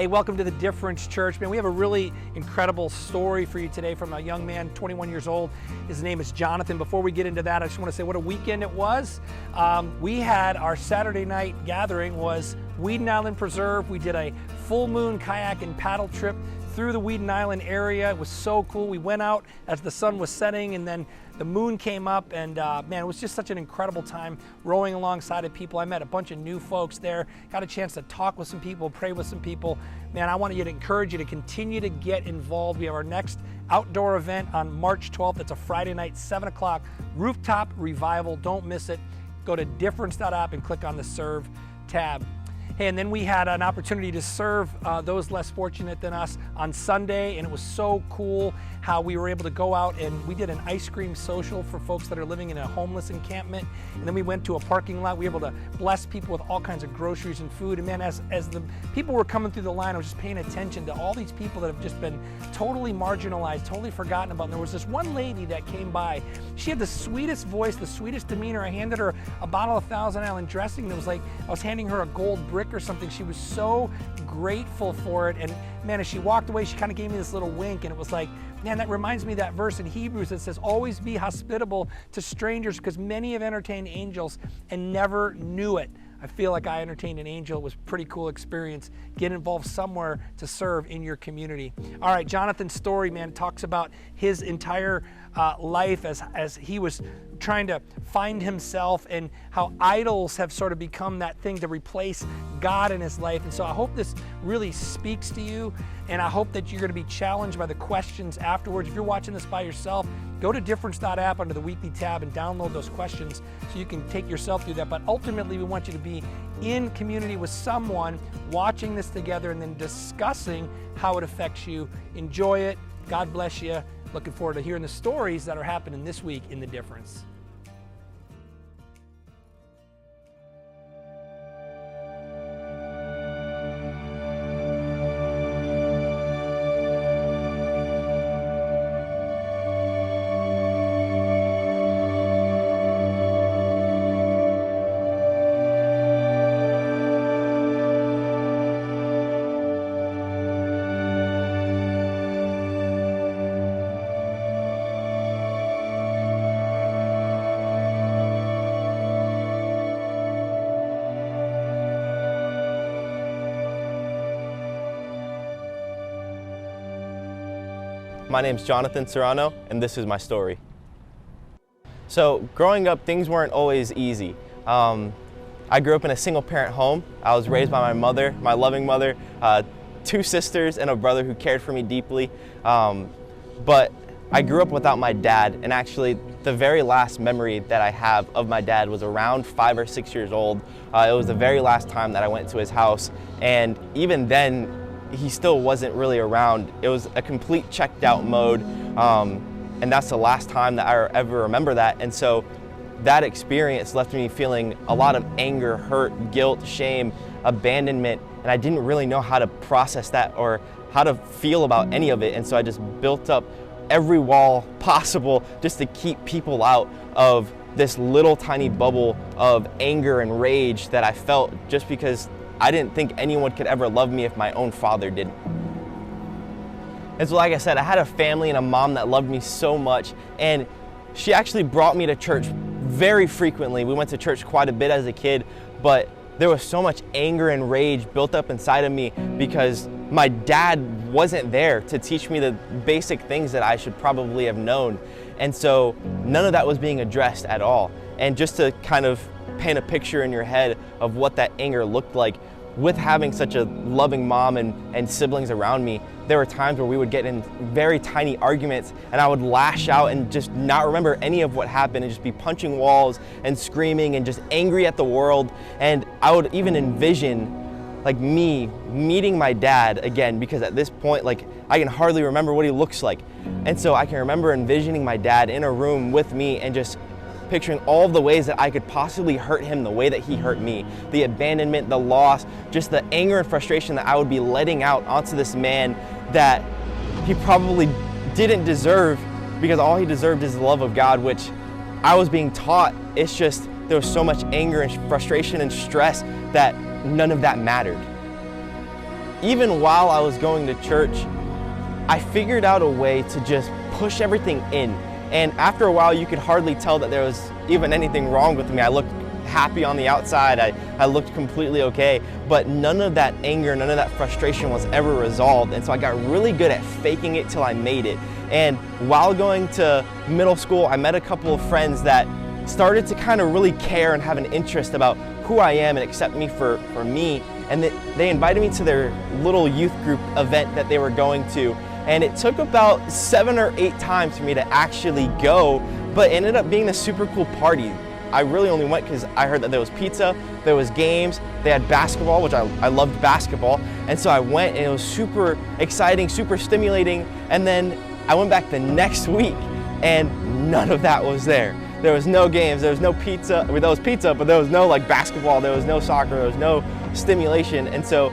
Hey, welcome to the Difference Church. Man, we have a really incredible story for you today from a young man, 21 years old. His name is Jonathan. Before we get into that, I just want to say what a weekend it was. We had our Saturday night gathering was Weeden Island Preserve. We did a full moon kayak and paddle trip through the Weeden Island area. It was so cool. We went out as the sun was setting and then the moon came up, and man, it was just such an incredible time rowing alongside of people. I met a bunch of new folks there, got a chance to talk with some people, pray with some people. Man, I want to encourage you to continue to get involved. We have our next outdoor event on March 12th. It's a Friday night, 7 o'clock, rooftop revival. Don't miss it. Go to difference.app and click on the Serve tab. Hey, and then we had an opportunity to serve those less fortunate than us on Sunday, and it was so cool how we were able to go out and we did an ice cream social for folks that are living in a homeless encampment. And then we went to a parking lot. We were able to bless people with all kinds of groceries and food. And man, as the people were coming through the line, I was just paying attention to all these people that have just been totally marginalized, totally forgotten about. And there was this one lady that came by. She had the sweetest voice, the sweetest demeanor. I handed her a bottle of Thousand Island dressing, and it was like I was handing her a gold brick or something. She was so grateful for it. And man, as she walked away, she kind of gave me this little wink, and it was like, man, that reminds me of that verse in Hebrews that says, always be hospitable to strangers because many have entertained angels and never knew it. I feel like I entertained an angel. It was a pretty cool experience. Get involved somewhere to serve in your community. All right, Jonathan's story, man, talks about his entire life as he was trying to find himself and how idols have sort of become that thing to replace God in his life. And so I hope this really speaks to you, and I hope that you're going to be challenged by the questions afterwards. If you're watching this by yourself, go to difference.app under the weekly tab and download those questions so you can take yourself through that. But ultimately, we want you to be in community with someone watching this together and then discussing how it affects you. Enjoy it. God bless you. Looking forward to hearing the stories that are happening this week in The Difference. My name's Jonathan Serrano, and this is my story. So growing up, things weren't always easy. I grew up in a single-parent home. I was raised by my mother, my loving mother, 2 sisters, and a brother who cared for me deeply. But I grew up without my dad, and actually the very last memory that I have of my dad was around 5 or 6 years old. It was the very last time that I went to his house, and even then, he still wasn't really around. It was a complete checked out mode, and that's the last time that I ever remember that. And so that experience left me feeling a lot of anger, hurt, guilt, shame, abandonment, and I didn't really know how to process that or how to feel about any of it. And so I just built up every wall possible just to keep people out of this little tiny bubble of anger and rage that I felt just because I didn't think anyone could ever love me if my own father didn't. And so like I said, I had a family and a mom that loved me so much, and she actually brought me to church very frequently. We went to church quite a bit as a kid, but there was so much anger and rage built up inside of me because my dad wasn't there to teach me the basic things that I should probably have known. And so none of that was being addressed at all. And just to kind of paint a picture in your head of what that anger looked like, with having such a loving mom and siblings around me, there were times where we would get in very tiny arguments and I would lash out and just not remember any of what happened and just be punching walls and screaming and just angry at the world. And I would even envision like me meeting my dad again, because at this point, like, I can hardly remember what he looks like. And so I can remember envisioning my dad in a room with me and just picturing all of the ways that I could possibly hurt him the way that he hurt me. The abandonment, the loss, just the anger and frustration that I would be letting out onto this man that he probably didn't deserve, because all he deserved is the love of God, which I was being taught. It's just there was so much anger and frustration and stress that none of that mattered. even while I was going to church, I figured out a way to just push everything in. And after a while, you could hardly tell that there was even anything wrong with me. I looked happy on the outside. I looked completely okay, but none of that anger, none of that frustration was ever resolved. And so I got really good at faking it till I made it. And while going to middle school, I met a couple of friends that started to kind of really care and have an interest about who I am and accept me for me. And they invited me to their little youth group event that they were going to. And it took about 7 or 8 times for me to actually go, but it ended up being a super cool party. I really only went because I heard that there was pizza, there was games, they had basketball, which I loved basketball. And so I went and it was super exciting, super stimulating. And then I went back the next week and none of that was there. There was no games, there was no pizza. I mean, there was pizza, but there was no like basketball, there was no soccer, there was no stimulation. And so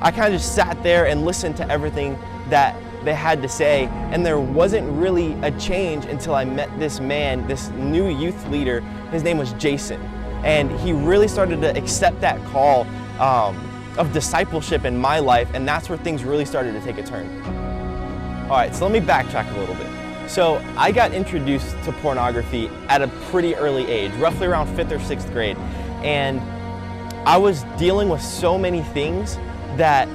I kind of just sat there and listened to everything that they had to say, and there wasn't really a change until I met this man, this new youth leader. His name was Jason, and he really started to accept that call of discipleship in my life, and that's where things really started to take a turn. All right, so let me backtrack a little bit. So I got introduced to pornography at a pretty early age, roughly around 5th or 6th grade, and I was dealing with so many things that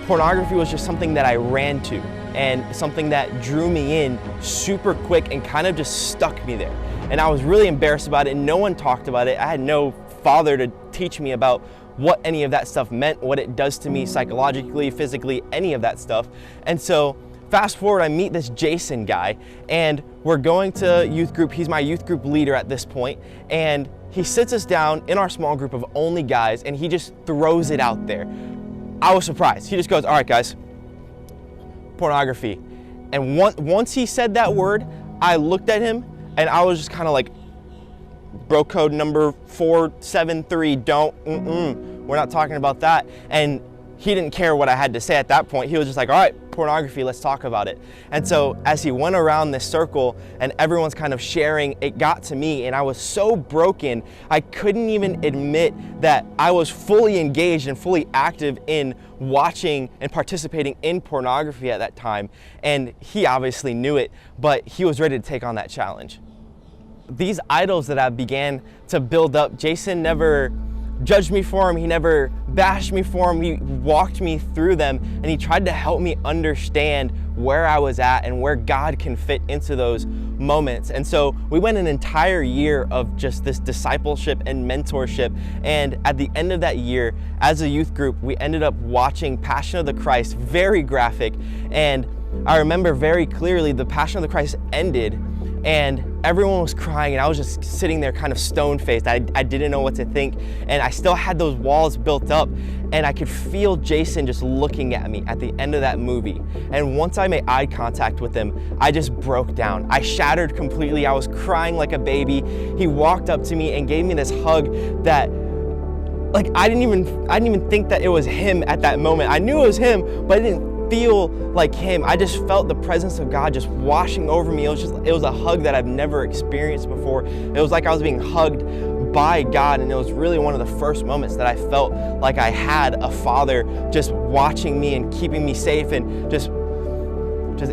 pornography was just something that I ran to and something that drew me in super quick and kind of just stuck me there. And I was really embarrassed about it, and no one talked about it. I had no father to teach me about what any of that stuff meant, what it does to me psychologically, physically, any of that stuff. And so fast forward, I meet this Jason guy, and we're going to youth group. He's my youth group leader at this point, and he sits us down in our small group of only guys, and he just throws it out there. I was surprised. He just goes, all right, guys, pornography. And once he said that word, I looked at him and I was just kind of like, bro code number 473, we're not talking about that. And he didn't care what I had to say at that point. He was just like, all right, pornography, let's talk about it. And so as he went around this circle and everyone's kind of sharing, it got to me, and I was so broken, I couldn't even admit that I was fully engaged and fully active in watching and participating in pornography at that time. And he obviously knew it, but he was ready to take on that challenge. These idols that I began to build up, Jason never judged me for them. He never bashed me for them. He walked me through them, and he tried to help me understand where I was at and where God can fit into those moments. And so we went an entire year of just this discipleship and mentorship. And at the end of that year, as a youth group, we ended up watching Passion of the Christ, very graphic. And I remember very clearly the Passion of the Christ ended, and everyone was crying, and I was just sitting there kind of stone-faced. I didn't know what to think, and I still had those walls built up, and I could feel Jason just looking at me at the end of that movie. And once I made eye contact with him, I just broke down. I shattered completely. I was crying like a baby. He walked up to me and gave me this hug that, like, I didn't even think that it was him at that moment. I knew it was him, but I didn't feel like him. I just felt the presence of God just washing over me. It was a hug that I've never experienced before. It was like I was being hugged by God, and it was really one of the first moments that I felt like I had a father just watching me and keeping me safe and just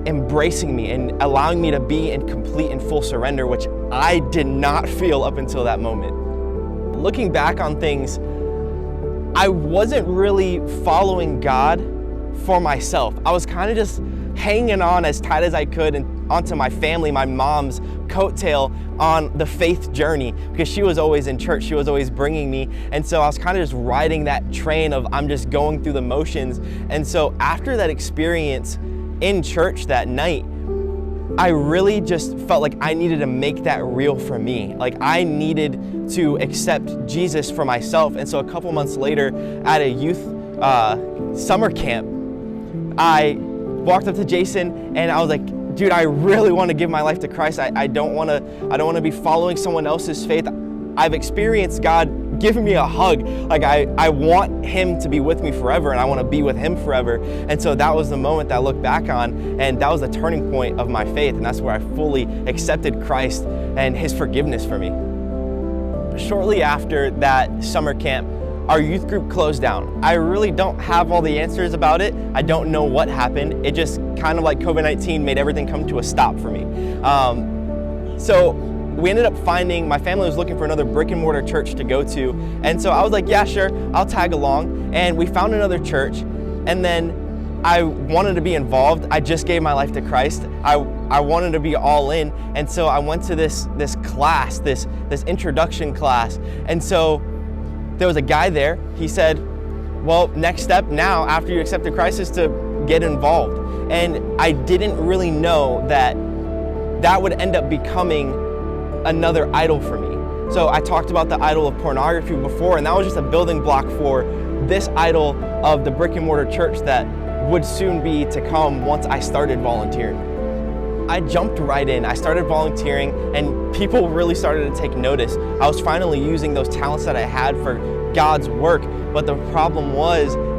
embracing me and allowing me to be in complete and full surrender, which I did not feel up until that moment. Looking back on things, I wasn't really following God for myself. I was kind of just hanging on as tight as I could and onto my family, my mom's coattail on the faith journey, because she was always in church, she was always bringing me, and so I was kind of just riding that train of I'm just going through the motions. And so after that experience in church that night, I really just felt like I needed to make that real for me. Like I needed to accept Jesus for myself. And so a couple months later at a youth summer camp, I walked up to Jason and I was like, dude, I really want to give my life to Christ. I don't want to be following someone else's faith. I've experienced God giving me a hug. Like I want him to be with me forever, and I want to be with him forever. And so that was the moment that I look back on, and that was the turning point of my faith, and that's where I fully accepted Christ and his forgiveness for me. Shortly after that summer camp, our youth group closed down. I really don't have all the answers about it. I don't know what happened. It just kind of like COVID-19 made everything come to a stop for me. So we ended up finding, my family was looking for another brick and mortar church to go to. And so I was like, yeah, sure, I'll tag along. And we found another church. And then I wanted to be involved. I just gave my life to Christ. I wanted to be all in. And so I went to this class, this introduction class. And so there was a guy there. He said, well, next step now after you accepted Christ is to get involved. And I didn't really know that that would end up becoming another idol for me. So I talked about the idol of pornography before, and that was just a building block for this idol of the brick and mortar church that would soon be to come once I started volunteering. I jumped right in. I started volunteering and people really started to take notice. I was finally using those talents that I had for God's work, but the problem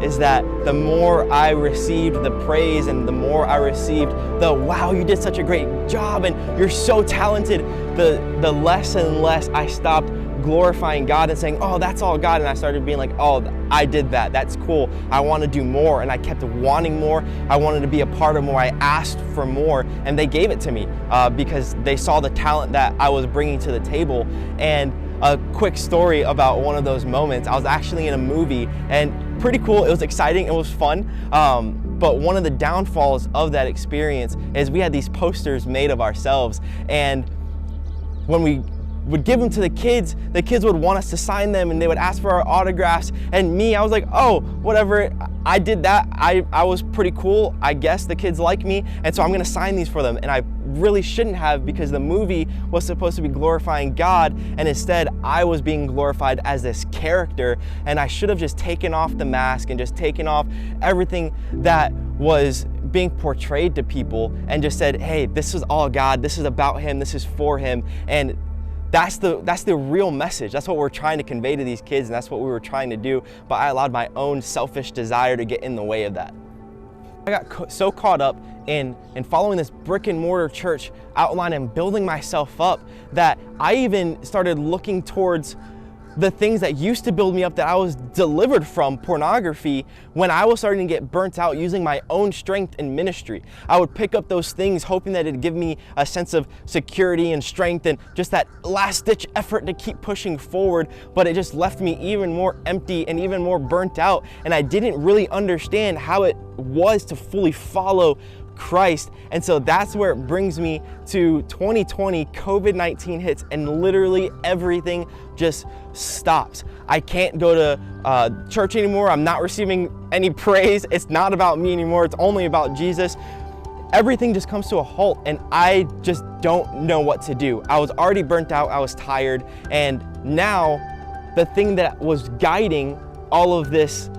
is that the more I received the praise and the more I received the, wow, you did such a great job and you're so talented, the less and less I stopped glorifying God and saying, oh, that's all God. And I started being like, oh, I did that. That's cool. I want to do more. And I kept wanting more. I wanted to be a part of more. I asked for more and they gave it to me because they saw the talent that I was bringing to the table. And a quick story about one of those moments, I was actually in a movie and pretty cool. It was exciting. It was fun. But one of the downfalls of that experience is we had these posters made of ourselves. And when we would give them to the kids would want us to sign them and they would ask for our autographs. And me, I was like, oh, whatever, I did that. I was pretty cool. I guess the kids like me. And so I'm gonna sign these for them. And I really shouldn't have, because the movie was supposed to be glorifying God. And instead I was being glorified as this character. And I should have just taken off the mask and just taken off everything that was being portrayed to people and just said, hey, this is all God. This is about Him. This is for Him. And that's the real message. That's what we're trying to convey to these kids, and that's what we were trying to do, but I allowed my own selfish desire to get in the way of that. I got so caught up in following this brick and mortar church outline and building myself up that I even started looking towards the things that used to build me up that I was delivered from, pornography, when I was starting to get burnt out using my own strength in ministry. I would pick up those things hoping that it'd give me a sense of security and strength and just that last ditch effort to keep pushing forward, but it just left me even more empty and even more burnt out. And I didn't really understand how it was to fully follow Christ. And so that's where it brings me to 2020. COVID-19 hits and literally everything just stops. I can't go to church anymore. I'm not receiving any praise. It's not about me anymore. It's only about Jesus. Everything just comes to a halt and I just don't know what to do. I was already burnt out. I was tired. And now the thing that was guiding all of this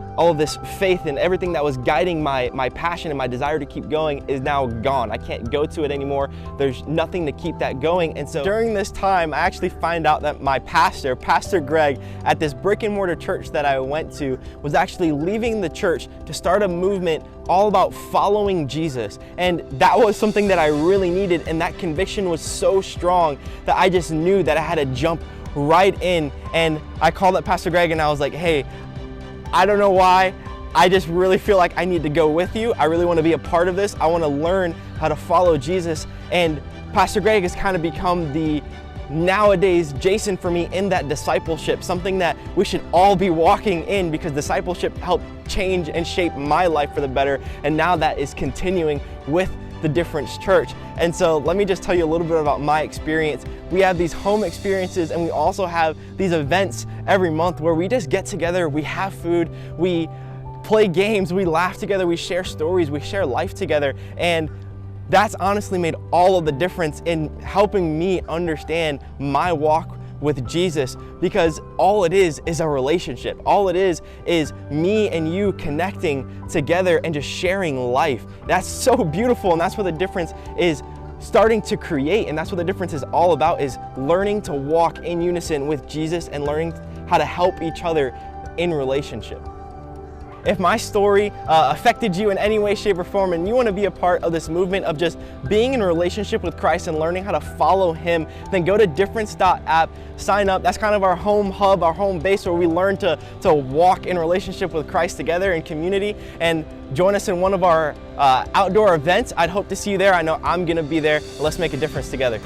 faith and everything that was guiding my passion and my desire to keep going is now gone. I can't go to it anymore. There's nothing to keep that going. And so during this time, I actually find out that my pastor, Pastor Greg, at this brick and mortar church that I went to, was actually leaving the church to start a movement all about following Jesus. And that was something that I really needed. And that conviction was so strong that I just knew that I had to jump right in. And I called up Pastor Greg and I was like, hey, I don't know why, I just really feel like I need to go with you. I really want to be a part of this. I want to learn how to follow Jesus. And Pastor Greg has kind of become the nowadays Jason for me in that discipleship, something that we should all be walking in, because discipleship helped change and shape my life for the better. And now that is continuing with the Difference Church. And so let me just tell you a little bit about my experience. We have these home experiences and we also have these events every month where we just get together, we have food, we play games, we laugh together, we share stories, we share life together. And that's honestly made all of the difference in helping me understand my walk with Jesus, because all it is a relationship. All it is me and you connecting together and just sharing life. That's so beautiful, and that's what the difference is starting to create, and that's what the difference is all about, is learning to walk in unison with Jesus and learning how to help each other in relationship. if my story affected you in any way, shape, or form, and you want to be a part of this movement of just being in a relationship with Christ and learning how to follow Him, then go to difference.app, sign up. That's kind of our home hub, our home base, where we learn to walk in relationship with Christ together in community, and join us in one of our outdoor events. I'd hope to see you there. I know I'm going to be there. Let's make a difference together.